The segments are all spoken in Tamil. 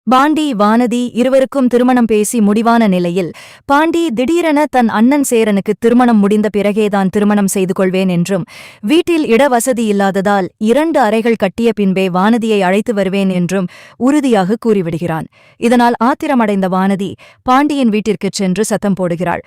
பாண்டி வானதி இருவருக்கும் திருமணம் பேசி முடிவான நிலையில் பாண்டி திடீரென தன் அண்ணன் சேரனுக்கு திருமணம் முடிந்த பிறகேதான் திருமணம் செய்து கொள்வேன் என்றும் வீட்டில் இடவசதி இல்லாததால் 2 அறைகள் கட்டிய பின்பே வானதியை அழைத்து வருவேன் என்றும் உறுதியாக கூறிவிடுகிறான். இதனால் ஆத்திரமடைந்த வானதி பாண்டியின் வீட்டிற்குச் சென்று சத்தம் போடுகிறாள்.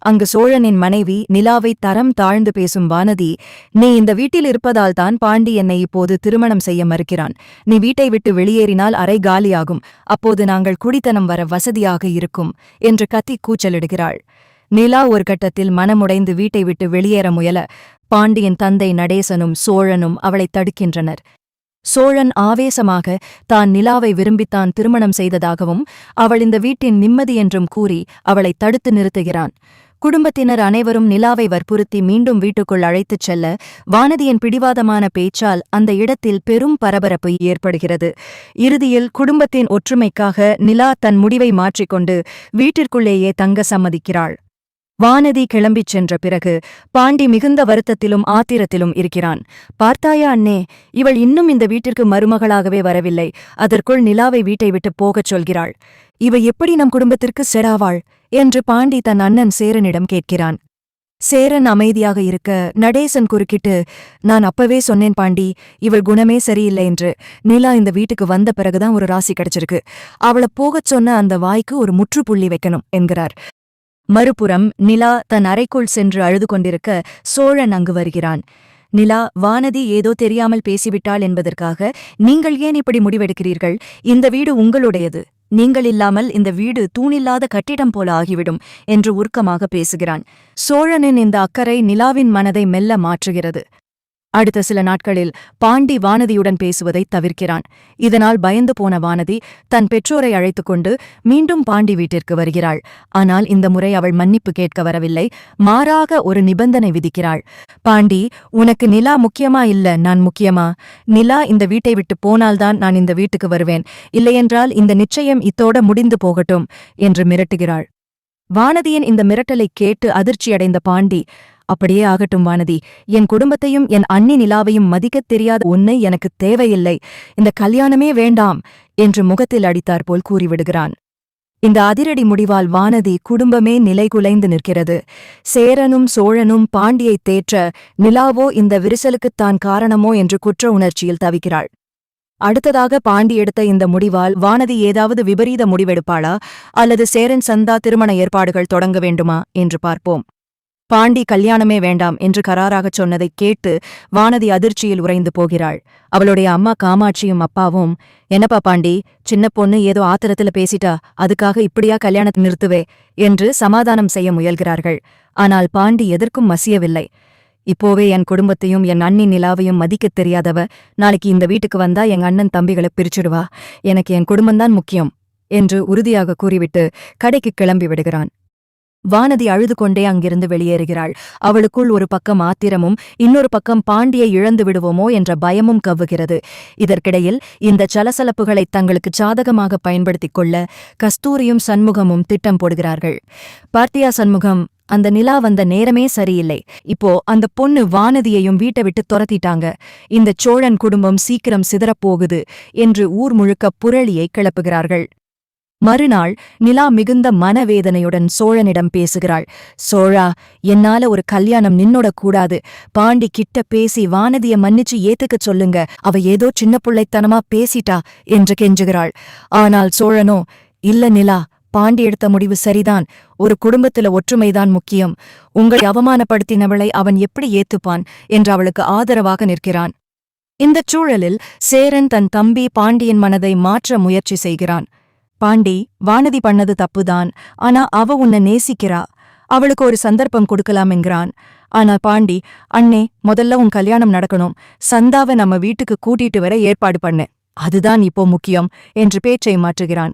அங்கு சோழனின் மனைவி நிலாவை தரம் தாழ்ந்து பேசும் வானதி, நீ இந்த வீட்டில் இருப்பதால்தான் பாண்டி என்னை இப்போது திருமணம் செய்ய மறுக்கிறான். நீ வீட்டை விட்டு வெளியேறினால் அறை காலியாகும். அப்போது நாங்கள் குடித்தனம் வர வசதியாக இருக்கும் என்று கத்தி கூச்சலிடுகிறாள். நிலா ஒரு கட்டத்தில் மனமுடைந்து வீட்டை விட்டு வெளியேற முயல பாண்டியின் தந்தை நடேசனும் சோழனும் அவளை தடுக்கின்றனர். சோழன் ஆவேசமாக தான் நிலாவை விரும்பித்தான் திருமணம் செய்ததாகவும் அவள் இந்த வீட்டின் நிம்மதி என்றும் கூறி அவளை தடுத்து நிறுத்துகிறான். குடும்பத்தினர் அனைவரும் நிலாவை வற்புறுத்தி மீண்டும் வீட்டுக்குள் அழைத்துச் செல்ல வானதியின் பிடிவாதமான பேச்சால் அந்த இடத்தில் பெரும் பரபரப்பு ஏற்படுகிறது. இறுதியில் குடும்பத்தின் ஒற்றுமைக்காக நிலா தன் முடிவை மாற்றிக்கொண்டு வீட்டிற்குள்ளேயே தங்க சம்மதிக்கிறாள். வானதி கிளம்பிச் சென்ற பிறகு பாண்டி மிகுந்த வருத்தத்திலும் ஆத்திரத்திலும் இருக்கிறான். பார்த்தாயா அண்ணே, இவள் இன்னும் இந்த வீட்டிற்கு மருமகளாகவே வரவில்லை. அதற்குள் நிலாவை வீட்டை விட்டு போகச் சொல்கிறாள். இவ எப்படி நம் குடும்பத்திற்கு செடாவாள் என்று பாண்டி தன் அண்ணன் சேரனிடம் கேட்கிறான். சேரன் அமைதியாக இருக்க நடேசன் குறுக்கிட்டு, நான் அப்பவே சொன்னேன் பாண்டி, இவள் குணமே சரியில்லை என்று. நிலா இந்த வீட்டுக்கு வந்த பிறகுதான் ஒரு ராசி கிடைச்சிருக்கு. அவளை போகச் சொன்ன அந்த வாய்க்கு ஒரு முற்றுப்புள்ளி வைக்கணும் என்கிறார். மறுபுறம் நிலா தன் அறைக்குள் சென்று அழுது கொண்டிருக்க சோழன் அங்கு வருகிறான். நிலா, வானதி ஏதோ தெரியாமல் பேசிவிட்டாள் என்பதற்காக நீங்கள் ஏன் இப்படி முடிவெடுக்கிறீர்கள்? இந்த வீடு உங்களுடையது. நீங்கள் இல்லாமல் இந்த வீடு தூணில்லாத கட்டிடம் போல ஆகிவிடும் என்று உருக்கமாக பேசுகிறான். சோழனின் இந்த அக்கறை நிலாவின் மனதை மெல்ல மாற்றுகிறது. அடுத்த சில நாட்களில் பாண்டி வானதியுடன் பேசுவதை தவிர்க்கிறான். இதனால் பயந்து போன வானதி தன் பெற்றோரை அழைத்துக் கொண்டு மீண்டும் பாண்டி வீட்டிற்கு வருகிறாள். ஆனால் இந்த முறை அவள் மன்னிப்பு கேட்க வரவில்லை. மாறாக ஒரு நிபந்தனை விதிக்கிறாள். பாண்டி, உனக்கு நிலா முக்கியமா இல்ல நான் முக்கியமா? நிலா இந்த வீட்டை விட்டு போனால்தான் நான் இந்த வீட்டுக்கு வருவேன். இல்லையென்றால் இந்த நிச்சயம் இத்தோட முடிந்து போகட்டும் என்று மிரட்டுகிறாள். வானதியின் இந்த மிரட்டலைக் கேட்டு அதிர்ச்சியடைந்த பாண்டி, அப்படியே ஆகட்டும் வானதி, என் குடும்பத்தையும் என் அண்ணி நிலாவையும் மதிக்கத் தெரியாத உன்னை எனக்கு தேவையில்லை. இந்த கல்யாணமே வேண்டாம் என்று முகத்தில் அடித்தாற்போல் கூறிவிடுகிறான். இந்த அதிரடி முடிவால் வானதி குடும்பமே நிலைகுலைந்து நிற்கிறது. சேரனும் சோழனும் பாண்டியைத் தேற்ற நிலாவோ இந்த விரிசலுக்குத்தான் காரணமோ என்று குற்ற உணர்ச்சியில் தவிக்கிறாள். அடுத்ததாக பாண்டி எடுத்த இந்த முடிவால் வானதி ஏதாவது விபரீத முடிவெடுப்பாளா, அல்லது சேரன் சந்தா திருமண ஏற்பாடுகள் தொடங்க வேண்டுமா என்று பார்ப்போம். பாண்டி கல்யாணமே வேண்டாம் என்று கராராகச் சொன்னதைக் கேட்டு வானதி அதிர்ச்சியில் உறைந்து போகிறாள். அவளுடைய அம்மா காமாட்சியும் அப்பாவும், என்னப்பா பாண்டி, சின்ன பொண்ணு ஏதோ ஆத்திரத்துல பேசிட்டா, அதுக்காக இப்படியா கல்யாணத்தை நிறுத்துவே என்று சமாதானம் செய்ய முயல்கிறார்கள். ஆனால் பாண்டி எதற்கும் மசியவில்லை. இப்போவே என் குடும்பத்தையும் என் அண்ணி நிலாவையும் மதிக்கத் தெரியாதவ நாளைக்கு இந்த வீட்டுக்கு வந்தா எங்க அண்ணன் தம்பிகளை பிரிச்சுடுவா. எனக்கு என் குடும்பம்தான் முக்கியம் என்று உறுதியாக கூறிவிட்டு கடைக்கு கிளம்பி விடுகிறான். வானதி அழுது கொண்டே அங்கிருந்து வெளியேறுகிறாள். அவளுக்குள் ஒரு பக்கம் ஆத்திரமும் இன்னொரு பக்கம் பாண்டியை இழந்து விடுவோமோ என்ற பயமும் கவ்வுகிறது. இதற்கிடையில் இந்த சலசலப்புகளை தங்களுக்கு சாதகமாக பயன்படுத்திக் கொள்ள கஸ்தூரியும் சண்முகமும் திட்டம் போடுகிறார்கள். பார்த்தியா சண்முகம், அந்த நிலா வந்த நேரமே சரியில்லை. இப்போ அந்த பொண்ணு வானதியையும் வீட்டை விட்டு துரத்திட்டாங்க. இந்த சோழன் குடும்பம் சீக்கிரம் சிதறப்போகுது என்று ஊர் முழுக்க புரளியை கிளப்புகிறார்கள். மறுநாள் நிலா மிகுந்த மனவேதனையுடன் சோழனிடம் பேசுகிறாள். சோழா, என்னால ஒரு கல்யாணம் நின்னோடக் கூடாது. பாண்டி கிட்ட பேசி வானதிய மன்னிச்சு ஏத்துக்கச் சொல்லுங்க. அவ ஏதோ சின்ன புள்ளைத்தனமா பேசிட்டா என்று கெஞ்சுகிறாள். ஆனால் சோழனோ, இல்ல நிலா, பாண்டி எடுத்த முடிவு சரிதான். ஒரு குடும்பத்துல ஒற்றுமைதான் முக்கியம். உங்களை அவமானப்படுத்தினவளை அவன் எப்படி ஏத்துப்பான் என்று அவளுக்கு ஆதரவாக நிற்கிறான். இந்தச் சூழலில் சேரன் தன் தம்பி பாண்டியின் மனதை மாற்ற முயற்சி செய்கிறான். பாண்டி, வானதி பண்ணது தப்புதான். ஆனா அவ உன்னை நேசிக்கிறா. அவளுக்கு ஒரு சந்தர்ப்பம் கொடுக்கலாம் என்கிறான். ஆனா பாண்டி, அண்ணே, முதல்ல உன் கல்யாணம் நடக்கணும். சந்தாவை நம்ம வீட்டுக்கு கூட்டிட்டு வர ஏற்பாடு பண்ணு. அதுதான் இப்போ முக்கியம் என்று பேச்சை மாற்றுகிறான்.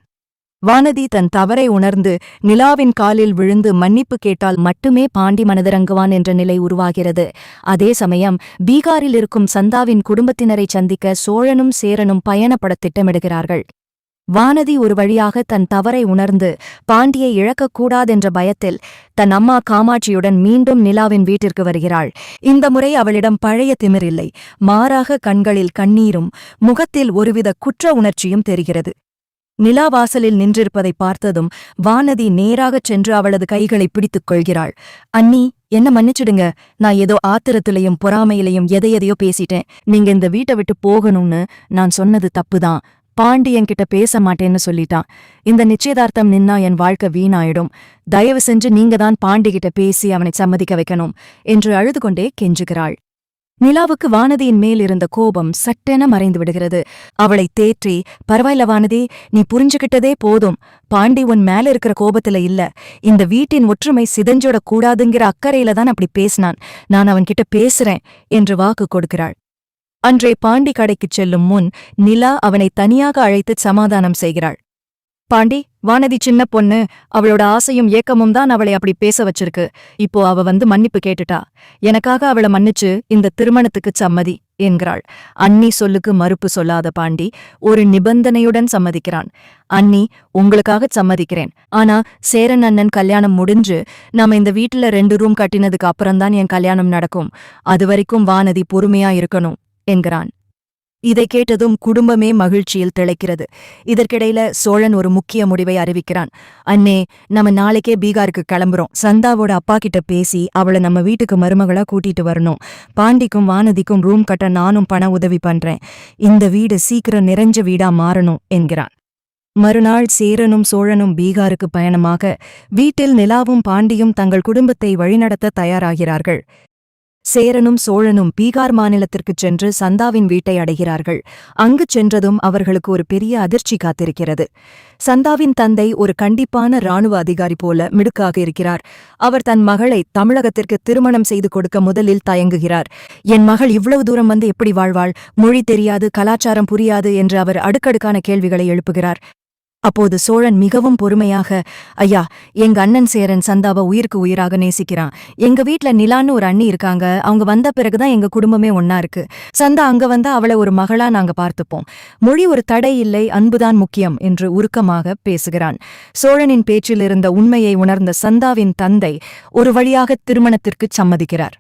வானதி தன் தவறை உணர்ந்து நிலாவின் காலில் விழுந்து மன்னிப்பு கேட்டால் மட்டுமே பாண்டி மனதிறங்குவான் என்ற நிலை உருவாகிறது. அதே சமயம் பீகாரில் இருக்கும் சந்தாவின் குடும்பத்தினரை சந்திக்க சோழனும் சேரனும் பயணப்பட திட்டமிடுகிறார்கள். வானதி ஒரு வழியாக தன் தவறை உணர்ந்து பாண்டியை இழக்கக்கூடாதென்ற பயத்தில் தன் அம்மா காமாட்சியுடன் மீண்டும் நிலாவின் வீட்டிற்கு வருகிறாள். இந்த முறை அவளிடம் பழைய திமிரில்லை. மாறாக கண்களில் கண்ணீரும் முகத்தில் ஒருவித குற்ற உணர்ச்சியும் தெரிகிறது. நிலா வாசலில் நின்றிருப்பதை பார்த்ததும் வானதி நேராகச் சென்று அவளது கைகளை பிடித்துக் கொள்கிறாள். அண்ணி, என்ன மன்னிச்சிடுங்க. நான் ஏதோ ஆத்திரத்திலையும் பொறாமையிலையும் எதையோ பேசிட்டேன். நீங்க இந்த வீட்டை விட்டு போகணும்னு நான் சொன்னது தப்புதான். பாண்டி என்கிட்ட பேச மாட்டேன்னு சொல்லிட்டான். இந்த நிச்சயதார்த்தம் நின்னா என் வாழ்க்கை வீணாயிடும். தயவு செஞ்சு நீங்க தான் பாண்டிகிட்ட பேசி அவனை சம்மதிக்க வைக்கணும் என்று அழுது கொண்டே கெஞ்சுகிறாள். நிலாவுக்கு வானதியின் மேல் இருந்த கோபம் சட்டென மறைந்து விடுகிறது. அவளை தேற்றி, பரவாயில்ல வானதி, நீ புரிஞ்சுகிட்டதே போதும். பாண்டி உன் மேல இருக்கிற கோபத்துல இல்ல, இந்த வீட்டின் ஒற்றுமை சிதஞ்சோட கூடாதுங்கிற அக்கறையில தான் அப்படி பேசினான். நான் அவன்கிட்ட பேசுறேன் என்று வாக்கு கொடுக்கிறாள். அன்றே பாண்டி கடைக்குச் செல்லும் முன் நிலா அவனை தனியாக அழைத்து சமாதானம் செய்கிறாள். பாண்டி, வானதி சின்ன பொண்ணு, அவளோட ஆசையும் ஏக்கமும் தான் அவளை அப்படி பேச வச்சிருக்கு. இப்போ அவ வந்து மன்னிப்பு கேட்டுட்டா. எனக்காக அவளை மன்னிச்சு இந்த திருமணத்துக்கு சம்மதி என்கிறாள். அண்ணி சொல்லுக்கு மறுப்பு சொல்லாத பாண்டி ஒரு நிபந்தனையுடன் சம்மதிக்கிறான். அண்ணி, உங்களுக்காக சம்மதிக்கிறேன். ஆனா சேரன் அண்ணன் கல்யாணம் முடிஞ்சு நாம இந்த வீட்டுல 2 ரூம் கட்டினதுக்கு அப்புறம்தான் என் கல்யாணம் நடக்கும். அது வரைக்கும் வானதி பொறுமையா இருக்கணும் என்கிறான். இதை கேட்டதும் குடும்பமே மகிழ்ச்சியில் திளைக்கிறது. இதற்கிடையில சோழன் ஒரு முக்கிய முடிவை அறிவிக்கிறான். அண்ணே, நம்ம நாளைக்கே பீகாருக்கு கிளம்புறோம். சந்தாவோட அப்பா கிட்ட பேசி அவளை நம்ம வீட்டுக்கு மருமகளா கூட்டிட்டு வரணும். பாண்டிக்கும் வானதிக்கும் ரூம் கட்ட நானும் பண உதவி பண்றேன். இந்த வீடு சீக்கிரம் நிறைஞ்ச வீடா மாறணும் என்கிறான். மறுநாள் சேரனும் சோழனும் பீகாருக்கு பயணமாக வீட்டில் நிலாவும் பாண்டியும் தங்கள் குடும்பத்தை வழிநடத்த தயாராகிறார்கள். சேரனும் சோழனும் பீகார் மாநிலத்திற்குச் சென்று சந்தாவின் வீட்டை அடைகிறார்கள். அங்குச் சென்றதும் அவர்களுக்கு ஒரு பெரிய அதிர்ச்சி காத்திருக்கிறது. சந்தாவின் தந்தை ஒரு கண்டிப்பான இராணுவ அதிகாரி போல மிடுக்காக இருக்கிறார். அவர் தன் மகளை தமிழகத்திற்கு திருமணம் செய்து கொடுக்க முதலில் தயங்குகிறார். என் மகள் இவ்வளவு தூரம் வந்து எப்படி வாழ்வாள்? மொழி தெரியாது, கலாச்சாரம் புரியாது என்று அவர் அடுக்கடுக்கான கேள்விகளை எழுப்புகிறார். அப்போது சோழன் மிகவும் பொறுமையாக, ஐயா, எங்க அண்ணன் சேரன் சந்தாவை உயிருக்கு உயிராக நேசிக்கிறான். எங்க வீட்ல நிலான்னு ஒரு அண்ணி இருக்காங்க. அவங்க வந்த பிறகுதான் எங்க குடும்பமே ஒன்னா இருக்கு. சந்தா அங்க வந்தா அவளை ஒரு மகளா நாங்க பார்த்துப்போம். மொழி ஒரு தடை இல்லை, அன்புதான் முக்கியம் என்று உருக்கமாக பேசுகிறான். சோழனின் பேச்சில் இருந்த உண்மையை உணர்ந்த சந்தாவின் தந்தை ஒரு வழியாக திருமணத்திற்குச் சம்மதிக்கிறார்.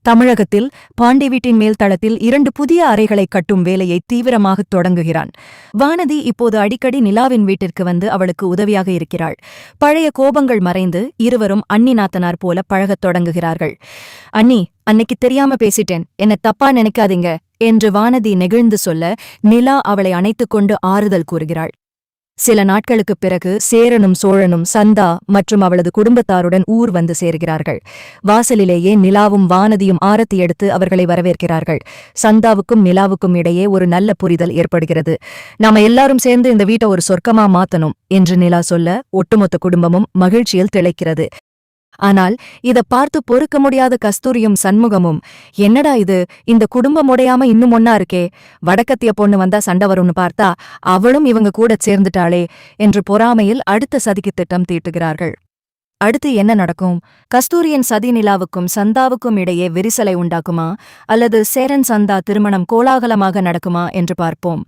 தமிழகத்தில் பாண்டி வீட்டின் மேல் தளத்தில் 2 புதிய அறைகளை கட்டும் வேலையை தீவிரமாகத் தொடங்குகிறான். வானதி இப்போது அடிக்கடி நிலாவின் வீட்டிற்கு வந்து அவளுக்கு உதவியாக இருக்கிறாள். பழைய கோபங்கள் மறைந்து இருவரும் அண்ணி நாத்தனார் போல பழகத் தொடங்குகிறார்கள். அண்ணி, அன்னைக்கு தெரியாம பேசிட்டேன், என்ன தப்பா நினைக்காதீங்க என்று வானதி நெகிழ்ந்து சொல்ல நிலா அவளை அணைத்துக்கொண்டு ஆறுதல் கூறுகிறாள். சில நாட்களுக்குப் பிறகு சேரனும் சோழனும் சந்தா மற்றும் அவளது குடும்பத்தாருடன் ஊர் வந்து சேர்கிறார்கள். வாசலிலேயே நிலாவும் வானதியும் ஆரத்தி எடுத்து அவர்களை வரவேற்கிறார்கள். சந்தாவுக்கும் நிலாவுக்கும் இடையே ஒரு நல்ல புரிதல் ஏற்படுகிறது. நாம எல்லாரும் சேர்ந்து இந்த வீட்டை ஒரு சொர்க்கமா மாத்தணும் என்று நிலா சொல்ல ஒட்டுமொத்த குடும்பமும் மகிழ்ச்சியில் திளைக்கிறது. ஆனால் இத பார்த்து பொறுக்க முடியாத கஸ்தூரியும் சண்முகமும், என்னடா இது, இந்த குடும்பம் உடையாம இன்னும் ஒன்னா இருக்கே, வடக்கத்திய பொண்ணு வந்தா சண்டை வரும்னு பார்த்தா அவளும் இவங்க கூட சேர்ந்துட்டாளே என்று பொறாமையில் அடுத்த சதிக்கு திட்டம் தீட்டுகிறார்கள். அடுத்து என்ன நடக்கும்? கஸ்தூரியின் சதி நிலாவுக்கும் சந்தாவுக்கும் இடையே விரிசலை உண்டாக்குமா, அல்லது சேரன் சந்தா திருமணம் கோலாகலமாக நடக்குமா என்று பார்ப்போம்.